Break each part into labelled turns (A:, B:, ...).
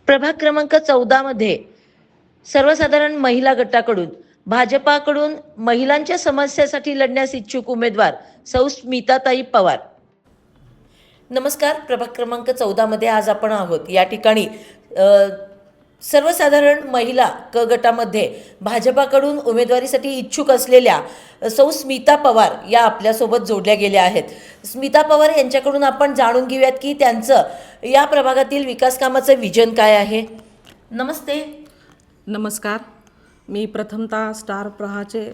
A: प्रभाग क्रमांक 14 मध्ये सर्वसाधारण महिला गटाकडून भाजपाकडून महिलांच्या समस्यासाठी लढण्यास इच्छुक उमेदवार सौ स्मिताताई पवार। नमस्कार, प्रभाग क्रमांक 14 मध्ये आज आपण आहोत। या ठिकाणी सर्वसाधारण महिला क गटामध्ये भाजपाकडून उमेदवारीसाठी इच्छुक असलेल्या सौ स्मिता पवार या आपल्यासोबत जोडल्या गेल्या आहेत। स्मिता पवार यांच्याकडून आपण जाणून घेऊयात की त्यांचं या प्रभागातील विकास कामाचं विजन काय आहे। नमस्ते।
B: नमस्कार, मी प्रथमतः स्टार प्रहाचे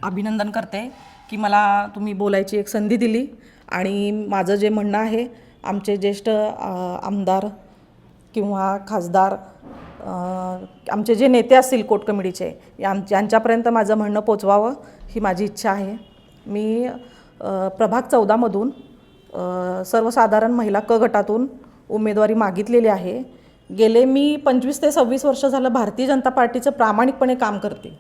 B: अभिनंदन करते की मला तुम्ही बोलायची एक संधी दिली आणि माझं जे म्हणणं आहे आमचे ज्येष्ठ आमदार किंवा खासदार आमचे जे नेते असतील कोट कमिटीचे यांच्यापर्यंत माझं म्हणणं पोचवावं ही माझी इच्छा आहे। मी प्रभाग 14मधून सर्वसाधारण महिला क गटातून उमेदवारी मागितलेली आहे। गेले मी 25 ते 26 वर्ष झालं भारतीय जनता पार्टीचं प्रामाणिकपणे काम करते,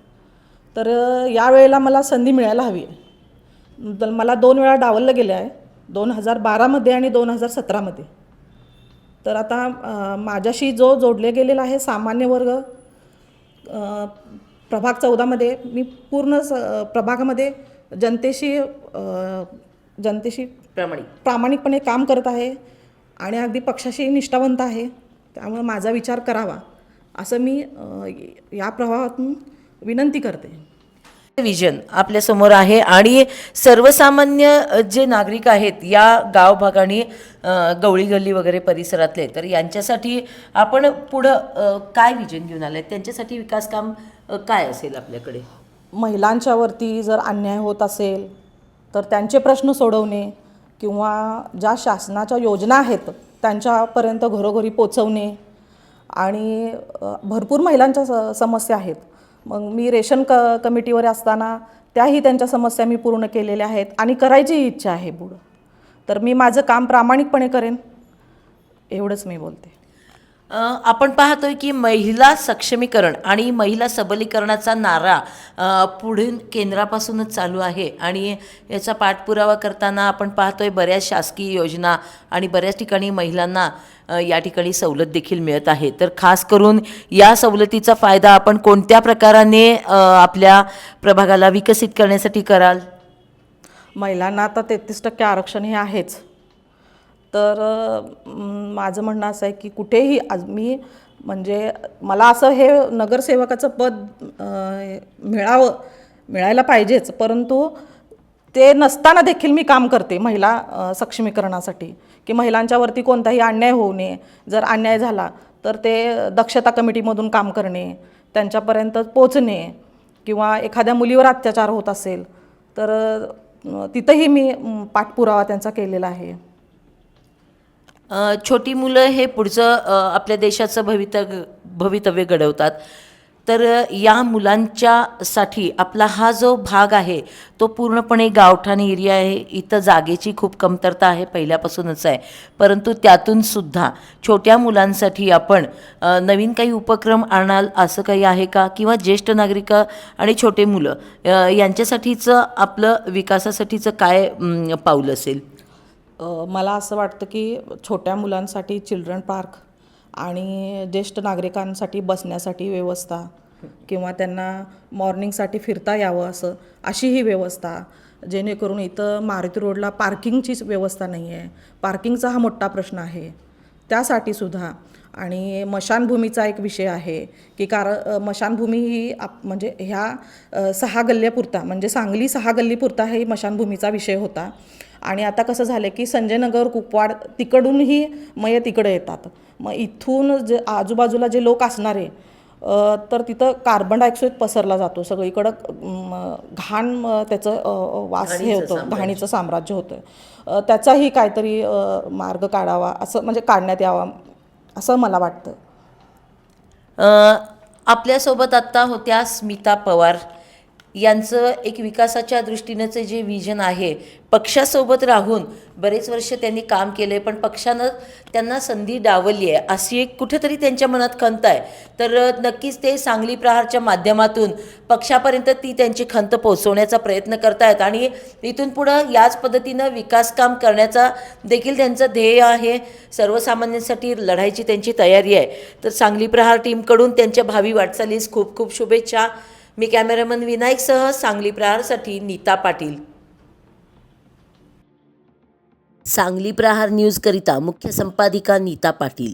B: तर यावेळेला मला संधी मिळायला हवी आहे। तर मला 2 वेळा डावललं गेलं आहे, 2012मध्ये आणि 2017मध्ये। तर आता माझ्याशी जो जोडले गेलेला आहे सामान्य वर्ग प्रभाग 14मध्ये मी पूर्ण प्रभागामध्ये जनतेशी प्रामाणिकपणे काम करत आहे आणि अगदी पक्षाशी निष्ठावंत आहे। त्यामुळे माझा विचार करावा असं मी या प्रभागातून विनंती करते।
A: विजन आपल्या समोर आहे आणि सर्वसामान्य जे नागरिक आहेत या गाव भाग आणि गवळी गल्ली वगैरे परिसरातले, तर यांच्यासाठी आपण पुढं काय विजन घेऊन आले, त्यांच्यासाठी विकास काम काय असेल आपल्याकडे?
B: महिलांच्यावरती जर अन्याय होत असेल तर त्यांचे प्रश्न सोडवणे किंवा ज्या शासनाच्या योजना आहेत त्यांच्यापर्यंत घरोघरी पोचवणे आणि भरपूर महिलांच्या समस्या आहेत। मग मी रेशन कमिटीवर असताना त्याही त्यांच्या समस्या मी पूर्ण केलेल्या आहेत आणि करायची इच्छा आहे पुढं। तर मी माझं काम प्रामाणिकपणे करेन एवढंच मी बोलते।
A: आपण पाहतोय की महिला सक्षमीकरण आणि महिला सबलीकरणाचा नारा पुढील केंद्रापासूनच चालू आहे आणि याचा पाठपुरावा करताना आपण पाहतोय बऱ्याच शासकीय योजना आणि बऱ्याच ठिकाणी महिलांना या ठिकाणी सवलत देखील मिळत आहे। तर खास करून या सवलतीचा फायदा आपण कोणत्या प्रकाराने आपल्या प्रभागाला विकसित करण्यासाठी कराल?
B: महिलांना आता 33% आरक्षण हे आहेच, तर माझं म्हणणं असं आहे की कुठेही आज मी म्हणजे मला असं हे नगरसेवकाचं पद मिळायला पाहिजेच, परंतु ते नसताना देखील मी काम करते महिला सक्षमीकरणासाठी की महिलांच्यावरती कोणताही अन्याय होऊ नये। जर अन्याय झाला तर ते दक्षता कमिटीमधून काम करणे, त्यांच्यापर्यंत पोचणे किंवा एखाद्या मुलीवर अत्याचार होत असेल तर तिथंही मी पाठपुरावा त्यांचा केलेला आहे।
A: छोटी मुलं हे पुढचं आपल्या देशाचं भवितव्य घडवतात, तर या मुलांच्यासाठी आपला हा जो भाग आहे तो पूर्णपणे गावठाण एरिया आहे। इथं जागेची खूप कमतरता आहे, पहिल्यापासूनच आहे, परंतु त्यातून सुद्धा छोट्या मुलांसाठी आपण नवीन काही उपक्रम आणाल असं काही आहे का? किंवा ज्येष्ठ नागरिक आणि छोटे मुलं यांच्यासाठीचं आपलं विकासासाठीचं काय पाऊल असेल?
B: मला असं वाटतं की छोट्या मुलांसाठी चिल्ड्रन पार्क आणि ज्येष्ठ नागरिकांसाठी बसण्यासाठी व्यवस्था किंवा त्यांना मॉर्निंगसाठी फिरता यावं अशी ही व्यवस्था, जेणेकरून इथं मारुती रोडला पार्किंगचीच व्यवस्था नाही आहे। पार्किंगचा हा मोठा प्रश्न आहे त्यासाठी सुद्धा। आणि मशानभूमीचा एक विषय आहे की मशानभूमी ही म्हणजे ह्या 6 गल्ल्यापुरता म्हणजे सांगली 6 गल्लीपुरता हे मशानभूमीचा विषय होता आणि आता कसं झालं की संजयनगर कुपवाड तिकडूनही मयत इकडे येतात। मग इथून जे आजूबाजूला जे लोक असणारे तर तिथं कार्बन डायऑक्साईड पसरला जातो सगळीकडं, घाण त्याचं वास हे होतं, घाणीचं साम्राज्य होतं। त्याचाही काहीतरी मार्ग काढावा असं म्हणजे काढण्यात यावा असं मला वाटतं।
A: आपल्यासोबत आत्ता होत्या स्मिता पवार, यांचं एक विकासाच्या दृष्टीनेचं जे विजन आहे, पक्षासोबत राहून बरेच वर्ष त्यांनी काम केले, पण पक्षानं त्यांना संधी डावलली आहे अशी एक कुठेतरी त्यांच्या मनात खंत आहे. तर नक्कीच ते सांगली प्रहारच्या माध्यमातून पक्षापर्यंत ती त्यांची खंत पोहोचवण्याचा प्रयत्न करतायत आणि इथून पुढं याच पद्धतीनं विकासकाम करण्याचा देखील त्यांचं ध्येय आहे. सर्वसामान्यांसाठी लढायची त्यांची तयारी आहे. तर सांगली प्रहार टीमकडून त्यांच्या भावी वाटचालीस खूप खूप शुभेच्छा. मी कॅमेरामन विनायकसह सांगली प्रहारसाठी नीता पाटील. सांगली प्रहार न्यूजकरिता मुख्य संपादिका नीता पाटील.